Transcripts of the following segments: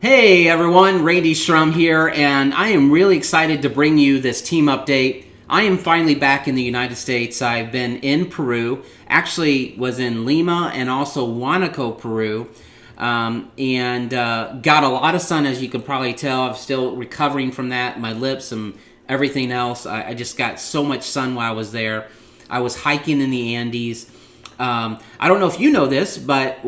Hey everyone, Randy Schrum here, and I am really excited to bring you this team update. I am finally back in the United States. I've been in Peru, actually was in Lima and also Huánuco, Peru, and got a lot of sun, as you can probably tell. I'm still recovering from that, my lips and everything else. I just got so much sun while I was there. I was hiking in the Andes. I don't know if you know this, but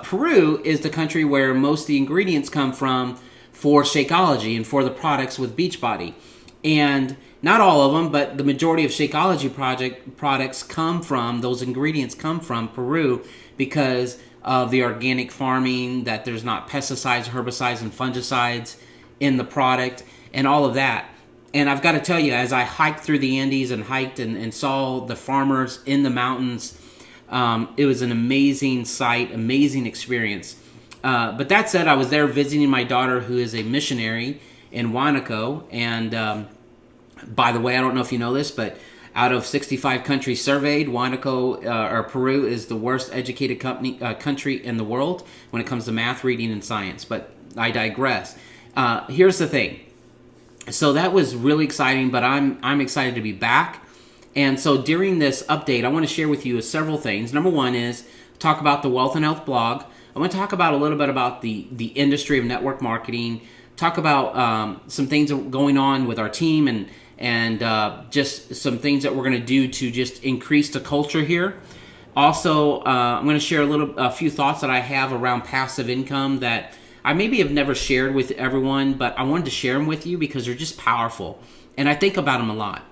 Peru is the country where most of the ingredients come from for Shakeology and for the products with Beachbody. And not all of them, but the majority of Shakeology products come from, those ingredients come from Peru because of the organic farming, that there's not pesticides, herbicides, and fungicides in the product, and all of that. And I've got to tell you, as I hiked through the Andes and hiked and saw the farmers in the mountains, it was an amazing sight, amazing experience. But that said, I was there visiting my daughter, who is a missionary in Huánuco. And by the way, I don't know if you know this, but out of 65 countries surveyed, Huánuco or Peru is the worst educated country in the world when it comes to math, reading, and science. But I digress. Here's the thing. So that was really exciting, but I'm excited to be back. And so during this update, I want to share with you several things. Number one is talk about the Wealth and Health blog. I want to talk about a little bit about the industry of network marketing. Talk about some things going on with our team and just some things that we're going to do to just increase the culture here. Also, I'm going to share a few thoughts that I have around passive income that I maybe have never shared with everyone, but I wanted to share them with you because they're just powerful, and I think about them a lot.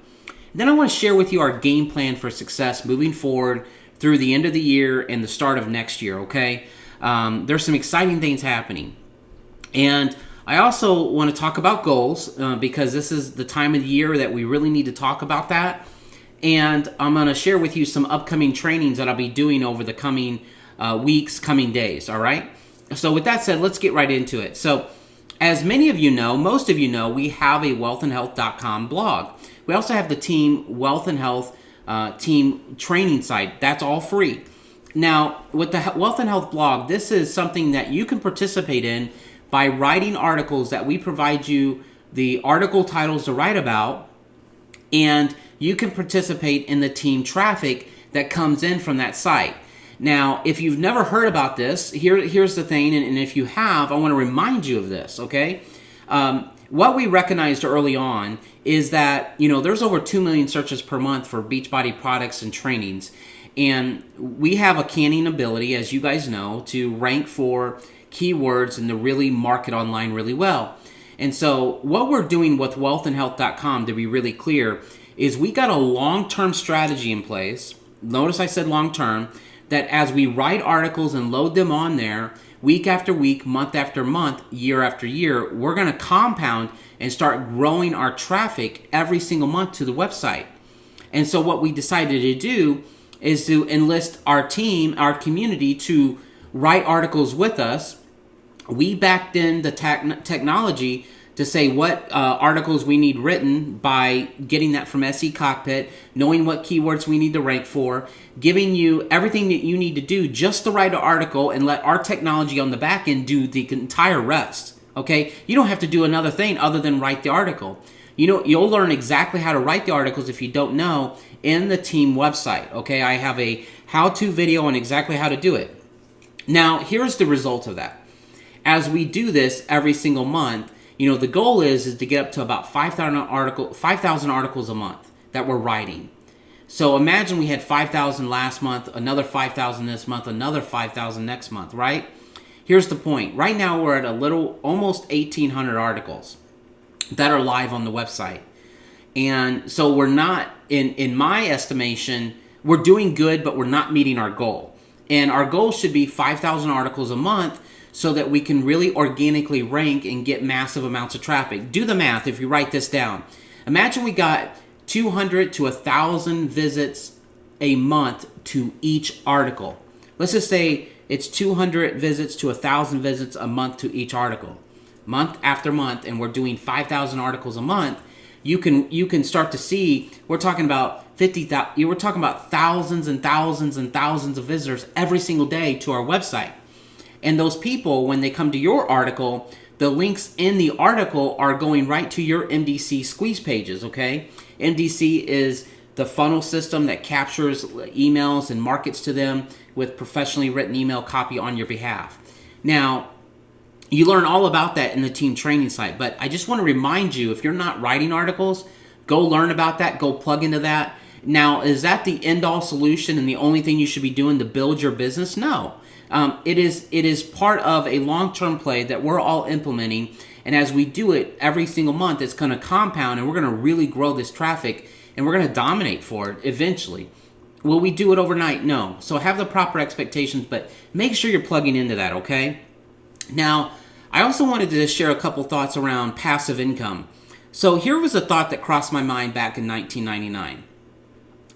Then I want to share with you our game plan for success moving forward through the end of the year and the start of next year, okay? There's some exciting things happening. And I also want to talk about goals because this is the time of the year that we really need to talk about that. And I'm going to share with you some upcoming trainings that I'll be doing over the coming weeks, coming days, all right? So with that said, let's get right into it. So as many of you know, most of you know, we have a wealthandhealth.com blog. We also have the team Wealth and Health team training site. That's all free. Now, with the Wealth and Health blog, this is something that you can participate in by writing articles that we provide you the article titles to write about, and you can participate in the team traffic that comes in from that site. Now, if you've never heard about this, here's the thing, and if you have, I want to remind you of this, okay? What we recognized early on is that, there's over 2 million searches per month for Beachbody products and trainings. And we have a canning ability, as you guys know, to rank for keywords and to really market online really well. And so what we're doing with wealthandhealth.com, to be really clear, is we got a long-term strategy in place. Notice I said long-term, that as we write articles and load them on there, week after week, month after month, year after year, we're going to compound and start growing our traffic every single month to the website. And so what we decided to do is to enlist our team, our community, to write articles with us. We backed in the technology to say what articles we need written by getting that from SE Cockpit, knowing what keywords we need to rank for, giving you everything that you need to do just to write an article, and let our technology on the back end do the entire rest, okay? You don't have to do another thing other than write the article. You'll learn exactly how to write the articles if you don't know in the team website, okay? I have a how-to video on exactly how to do it. Now, here's the result of that. As we do this every single month, the goal is to get up to about 5,000 articles a month that we're writing. So imagine we had 5,000 last month, another 5,000 this month, another 5,000 next month, right? Here's the point. Right now we're at almost 1,800 articles that are live on the website. And so we're not, in my estimation, we're doing good, but we're not meeting our goal. And our goal should be 5,000 articles a month, so that we can really organically rank and get massive amounts of traffic. Do the math if you write this down. Imagine we got 200 to 1,000 visits a month to each article. Let's just say it's 200 visits to 1,000 visits a month to each article. Month after month, and we're doing 5,000 articles a month, you can start to see, we're talking about 50,000, we're talking about thousands and thousands and thousands of visitors every single day to our website. And those people, when they come to your article, the links in the article are going right to your MDC squeeze pages, okay? MDC is the funnel system that captures emails and markets to them with professionally written email copy on your behalf. Now, you learn all about that in the team training site, but I just want to remind you, if you're not writing articles, go learn about that, go plug into that. Now, is that the end-all solution and the only thing you should be doing to build your business? No. It is part of a long-term play that we're all implementing, and as we do it every single month, it's going to compound, and we're going to really grow this traffic, and we're going to dominate for it eventually. Will we do it overnight? No. So have the proper expectations, but make sure you're plugging into that, okay? Now, I also wanted to share a couple thoughts around passive income. So here was a thought that crossed my mind back in 1999.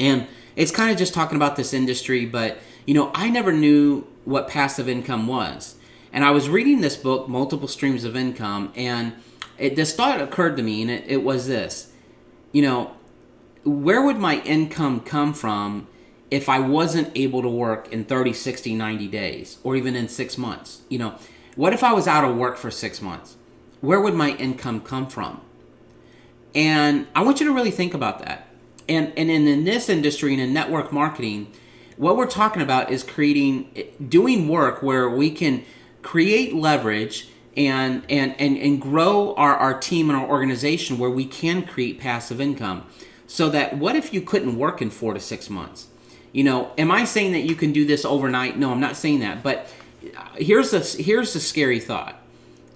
And it's kind of just talking about this industry, but, I never knew what passive income was. And I was reading this book, Multiple Streams of Income, and this thought occurred to me, and it was this. Where would my income come from if I wasn't able to work in 30, 60, 90 days, or even in 6 months? What if I was out of work for 6 months? Where would my income come from? And I want you to really think about that. And in this industry and in network marketing, what we're talking about is doing work where we can create leverage and grow our team and our organization where we can create passive income. So that what if you couldn't work in 4 to 6 months? Am I saying that you can do this overnight? No, I'm not saying that. But here's the scary thought,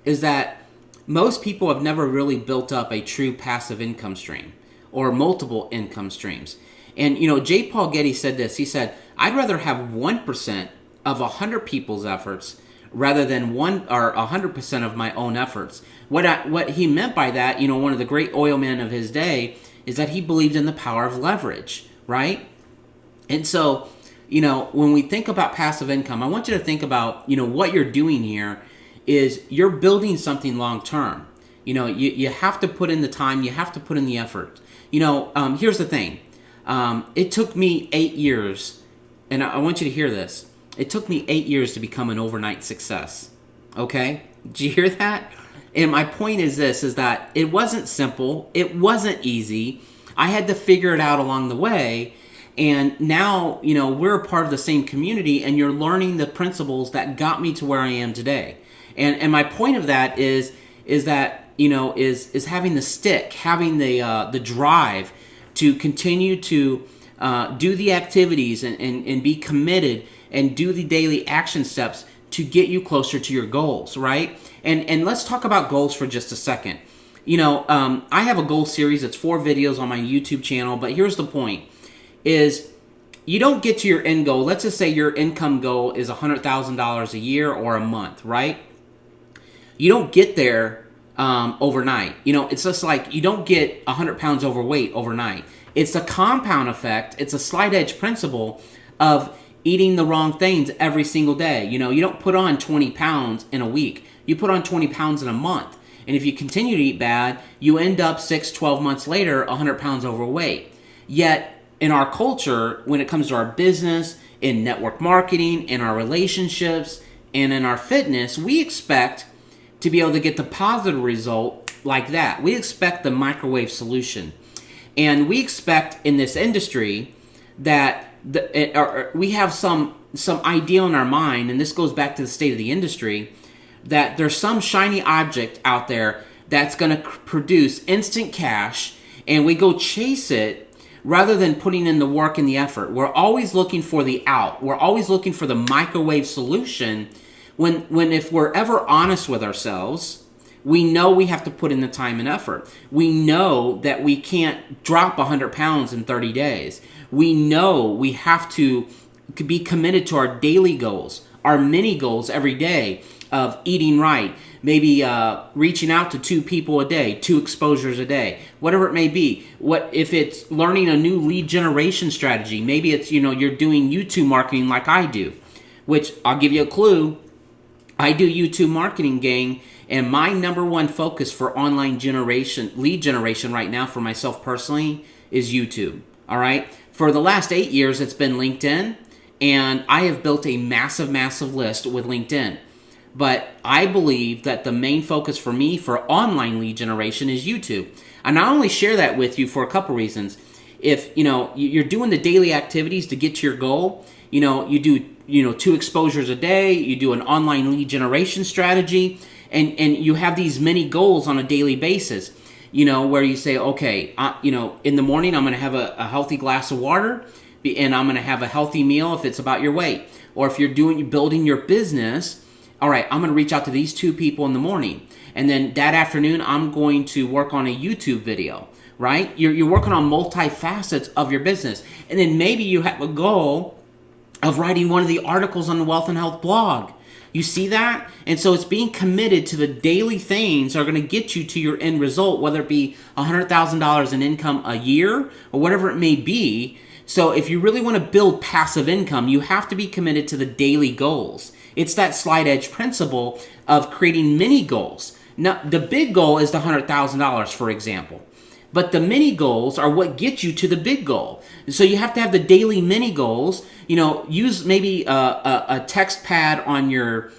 is that most people have never really built up a true passive income stream or multiple income streams. And, J. Paul Getty said this. He said, I'd rather have 1% of 100 people's efforts rather than 100% of my own efforts. What he meant by that, one of the great oil men of his day, is that he believed in the power of leverage, right? And so, when we think about passive income, I want you to think about, what you're doing here is you're building something long term. You have to put in the time, you have to put in the effort. Here's the thing. It took me 8 years, and I want you to hear this. It took me 8 years to become an overnight success. Okay? Did you hear that? And my point is this, is that it wasn't simple. It wasn't easy. I had to figure it out along the way. And now, we're a part of the same community, and you're learning the principles that got me to where I am today. And my point of that is that, is having the stick, having the drive to continue to do the activities and be committed and do the daily action steps to get you closer to your goals, right? And let's talk about goals for just a second. I have a goal series. It's 4 videos on my YouTube channel, but here's the point, is you don't get to your end goal. Let's just say your income goal is $100,000 a year or a month, right? You don't get there overnight. It's just like you don't get 100 pounds overweight overnight. It's a compound effect. It's a slight edge principle of eating the wrong things every single day. You don't put on 20 pounds in a week. You put on 20 pounds in a month. And if you continue to eat bad, you end up 6-12 months later 100 pounds overweight. Yet in our culture, when it comes to our business, in network marketing, in our relationships, and in our fitness, we expect to be able to get the positive result like that. We expect the microwave solution. And we expect in this industry that we have some ideal in our mind, and this goes back to the state of the industry, that there's some shiny object out there that's going to produce instant cash, and we go chase it rather than putting in the work and the effort. We're always looking for the out. We're always looking for the microwave solution when if we're ever honest with ourselves, we know we have to put in the time and effort. We know that we can't drop 100 pounds in 30 days. We know we have to be committed to our daily goals, our mini goals every day of eating right, maybe reaching out to 2 people a day, 2 exposures a day, whatever it may be. What if it's learning a new lead generation strategy? Maybe it's, you're doing YouTube marketing like I do, which I'll give you a clue. I do YouTube marketing, gang, and my number one focus for online lead generation right now for myself personally is YouTube. All right. For the last 8 years, it's been LinkedIn, and I have built a massive, massive list with LinkedIn. But I believe that the main focus for me for online lead generation is YouTube. And I only share that with you for a couple reasons. If you're doing the daily activities to get to your goal, you do 2 exposures a day, you do an online lead generation strategy, and you have these mini goals on a daily basis. Where you say, okay, in the morning I'm going to have a healthy glass of water, and I'm going to have a healthy meal if it's about your weight. Or if you're building your business, all right, I'm going to reach out to these 2 people in the morning. And then that afternoon, I'm going to work on a YouTube video, right? You're working on multi-facets of your business. And then maybe you have a goal of writing one of the articles on the Wealth and Health blog. You see that? And so it's being committed to the daily things that are going to get you to your end result, whether it be $100,000 in income a year or whatever it may be. So if you really want to build passive income, you have to be committed to the daily goals. It's that slide edge principle of creating mini goals. Now, the big goal is the $100,000, for example. But the mini goals are what get you to the big goal. So you have to have the daily mini goals. Use maybe a text pad on your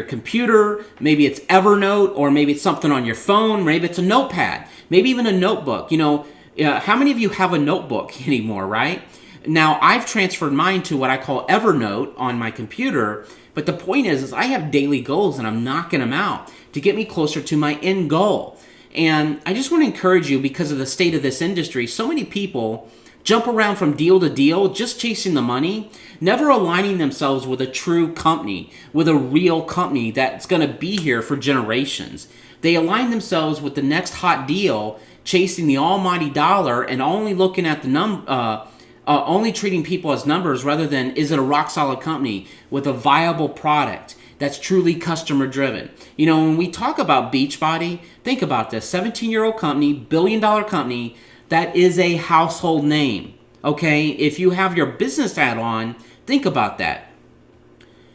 computer. Maybe it's Evernote, or maybe it's something on your phone. Maybe it's a notepad. Maybe even a notebook. How many of you have a notebook anymore, right? Now, I've transferred mine to what I call Evernote on my computer. But the point is I have daily goals, and I'm knocking them out to get me closer to my end goal. And I just want to encourage you, because of the state of this industry, so many people jump around from deal to deal, just chasing the money, never aligning themselves with a true company, with a real company that's going to be here for generations. They align themselves with the next hot deal, chasing the almighty dollar, and only looking at the only treating people as numbers rather than, is it a rock solid company with a viable product that's truly customer driven? When we talk about Beachbody, think about this: 17-year-old company, billion-dollar company that is a household name. Okay, if you have your business hat on, think about that.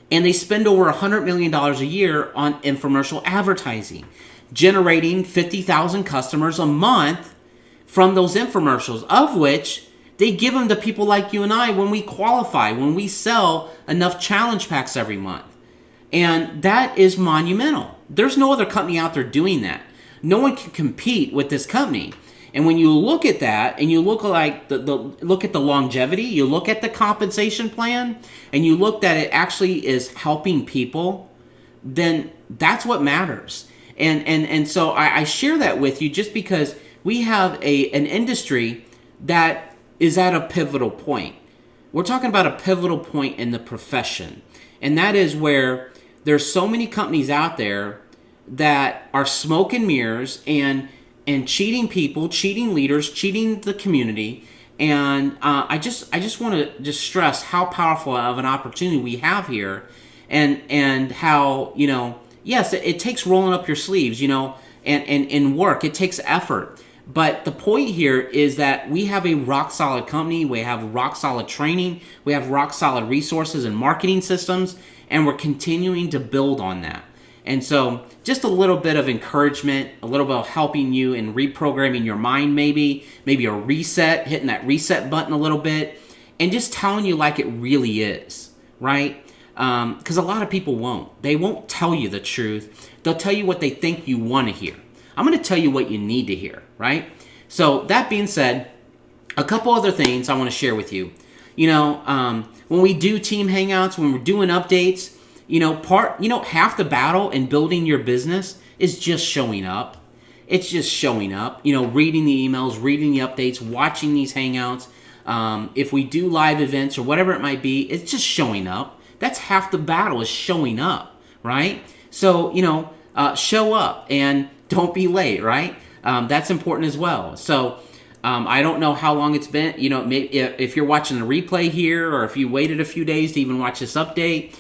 And they spend over $100 million a year on infomercial advertising, generating 50,000 customers a month from those infomercials, of which they give them to people like you and I when we qualify, when we sell enough challenge packs every month. And that is monumental. There's no other company out there doing that. No one can compete with this company. And when you look at that, and you look at the longevity, you look at the compensation plan, and you look that it actually is helping people, then that's what matters. And so I share that with you just because we have an industry that is at a pivotal point. We're talking about a pivotal point in the profession. And that is where there's so many companies out there that are smoke and mirrors and cheating people, cheating leaders, cheating the community. And I just want to just stress how powerful of an opportunity we have here, and how, yes, it takes rolling up your sleeves, and work. It takes effort. But the point here is that we have a rock solid company, we have rock solid training, we have rock solid resources and marketing systems, and we're continuing to build on that. And so just a little bit of encouragement, a little bit of helping you in reprogramming your mind, maybe a reset, hitting that reset button a little bit, and just telling you like it really is, right? Because a lot of people won't. They won't tell you the truth. They'll tell you what they think you want to hear. I'm going to tell you what you need to hear, right? So that being said, a couple other things I want to share with you. When we do team hangouts, when we're doing updates, half the battle in building your business is just showing up. It's just showing up, reading the emails, reading the updates, watching these hangouts. If we do live events or whatever it might be, it's just showing up. That's half the battle, is showing up, right? So, show up and don't be late, right? That's important as well. So I don't know how long it's been. Maybe if you're watching the replay here, or if you waited a few days to even watch this update,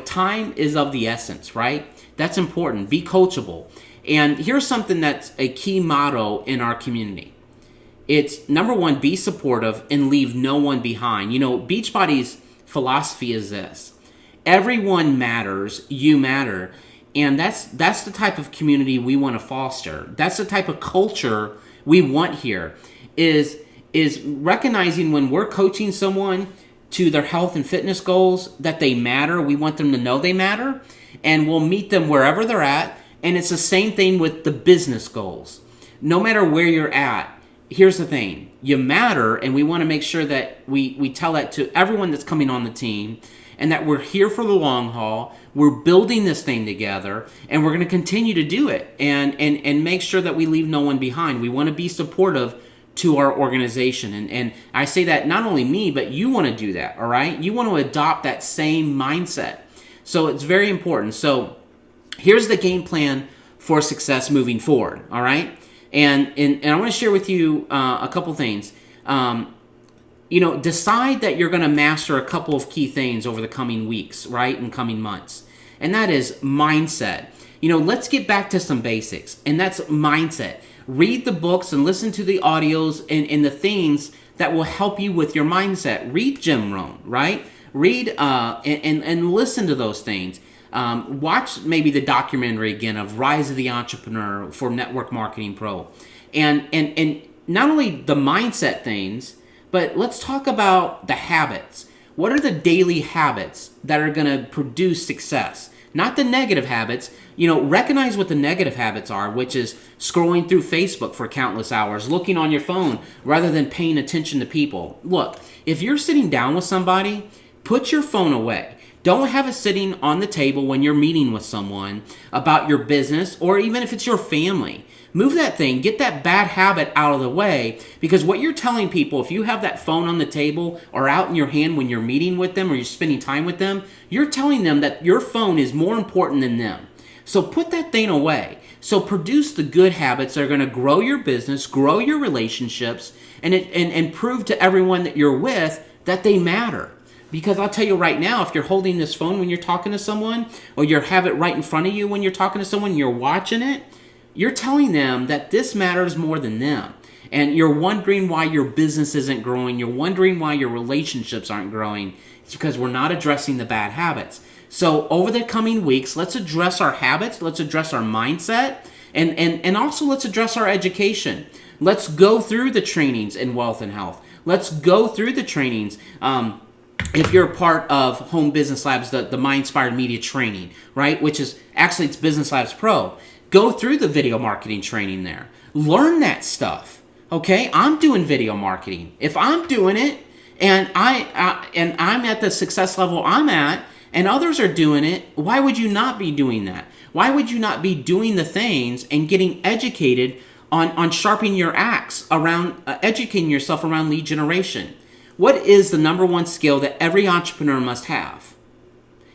time is of the essence, right? That's important. Be coachable. And here's something that's a key motto in our community. It's, number one, be supportive and leave no one behind. Beachbody's philosophy is this: everyone matters, you matter. And that's the type of community we want to foster. That's the type of culture we want here, is recognizing when we're coaching someone, to their health and fitness goals, that they matter. We want them to know they matter, and we'll meet them wherever they're at. And it's the same thing with the business goals. No matter where you're at, here's the thing. You matter, and we want to make sure that we tell that to everyone that's coming on the team, and that we're here for the long haul. We're building this thing together, and we're going to continue to do it and make sure that we leave no one behind. We want to be supportive to our organization. And I say that not only me, but you want to do that, all right? You want to adopt that same mindset. So it's very important. So here's the game plan for success moving forward, all right? And I want to share with you a couple things. Decide that you're going to master a couple of key things over the coming weeks, right, and coming months. And that is mindset. Let's get back to some basics, and that's mindset. Read the books and listen to the audios and the things that will help you with your mindset. Read Jim Rohn, right? Read and listen to those things. Watch maybe the documentary again of Rise of the Entrepreneur for Network Marketing Pro. And not only the mindset things, but let's talk about the habits. What are the daily habits that are going to produce success? Not the negative habits. Recognize what the negative habits are, which is scrolling through Facebook for countless hours, looking on your phone rather than paying attention to people. Look, if you're sitting down with somebody, put your phone away. Don't have it sitting on the table when you're meeting with someone about your business, or even if it's your family. Move that thing, get that bad habit out of the way, because what you're telling people, if you have that phone on the table or out in your hand when you're meeting with them or you're spending time with them, you're telling them that your phone is more important than them. So put that thing away. So produce the good habits that are going to grow your business, grow your relationships, and prove to everyone that you're with that they matter. Because I'll tell you right now, if you're holding this phone when you're talking to someone, or you have it right in front of you when you're talking to someone, you're watching it, you're telling them that this matters more than them. And you're wondering why your business isn't growing. You're wondering why your relationships aren't growing. It's because we're not addressing the bad habits. So over the coming weeks, let's address our habits. Let's address our mindset. And also let's address our education. Let's go through the trainings in wealth and health. Let's go through the trainings. If you're a part of Home Business Labs, the Mind Inspired Media training, right? Which is actually, it's Business Labs Pro. Go through the video marketing training there. Learn that stuff. Okay, I'm doing video marketing. If I'm doing it, and I'm at the success level I'm at, and others are doing it, why would you not be doing that? Why would you not be doing the things and getting educated on sharpening your axe around educating yourself around lead generation? What is the number one skill that every entrepreneur must have?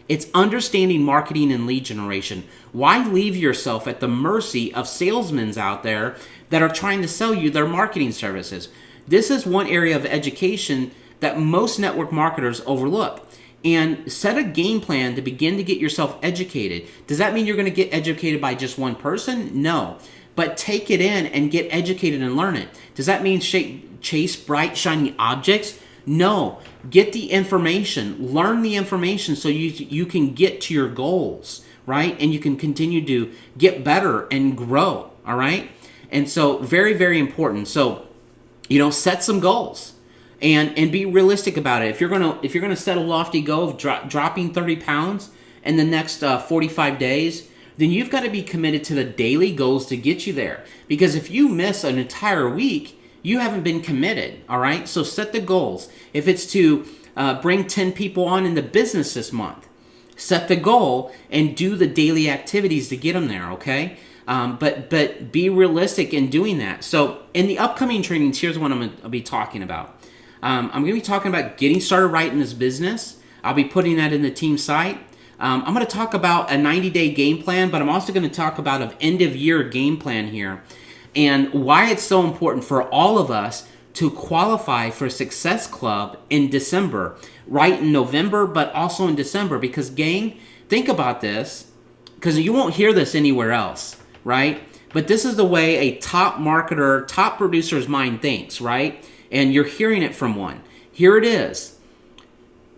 It's understanding marketing and lead generation. Why leave yourself at the mercy of salesmen out there that are trying to sell you their marketing services? This is one area of education that most network marketers overlook. And set a game plan to begin to get yourself educated. Does that mean you're going to get educated by just one person? No. But take it in and get educated and learn it. Does that mean chase bright, shiny objects? No. Get the information. Learn the information so you can get to your goals, right? And you can continue to get better and grow, all right? And so very, very important. So, set some goals and be realistic about it. If you're gonna set a lofty goal of dropping 30 pounds in the next 45 days, then you've got to be committed to the daily goals to get you there. Because if you miss an entire week, you haven't been committed, all right? So set the goals. If it's to bring 10 people on in the business this month, set the goal and do the daily activities to get them there, okay? But be realistic in doing that. So in the upcoming trainings, here's what I'm going to be talking about. I'm going to be talking about getting started right in this business. I'll be putting that in the team site. I'm going to talk about a 90-day game plan, but I'm also going to talk about an end-of-year game plan here and why it's so important for all of us to qualify for Success Club in December, right in November, but also in December. Because, gang, think about this, because you won't hear this anywhere else, right? But this is the way a top marketer, top producer's mind thinks, right? And you're hearing it from one. Here it is.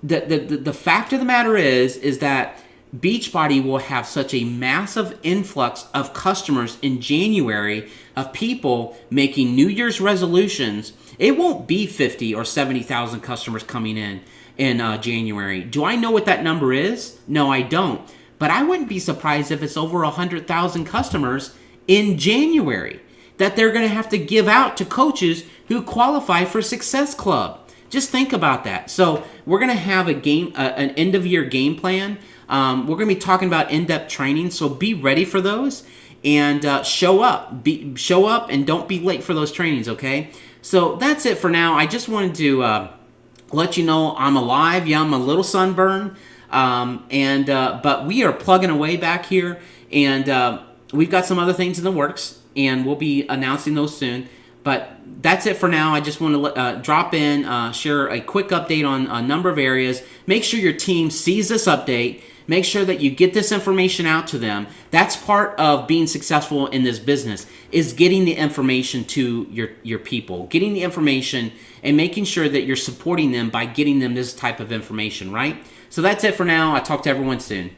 The fact of the matter is that Beachbody will have such a massive influx of customers in January of people making New Year's resolutions. It won't be 50 or 70,000 customers coming in. in January. Do I know what that number is? No, I don't. But I wouldn't be surprised if it's over 100,000 customers in January that they're going to have to give out to coaches who qualify for Success Club. Just think about that. So we're going to have an end of year game plan. We're going to be talking about in-depth training. So be ready for those and show up. Show up and don't be late for those trainings. Okay. So that's it for now. I just wanted to let you know I'm alive. Yeah, I'm a little sunburned. But we are plugging away back here, and we've got some other things in the works, and we'll be announcing those soon. But that's it for now. I just want to drop in, share a quick update on a number of areas. Make sure your team sees this update. Make sure that you get this information out to them. That's part of being successful in this business, is getting the information to your people, getting the information and making sure that you're supporting them by getting them this type of information, right? So that's it for now. I'll talk to everyone soon.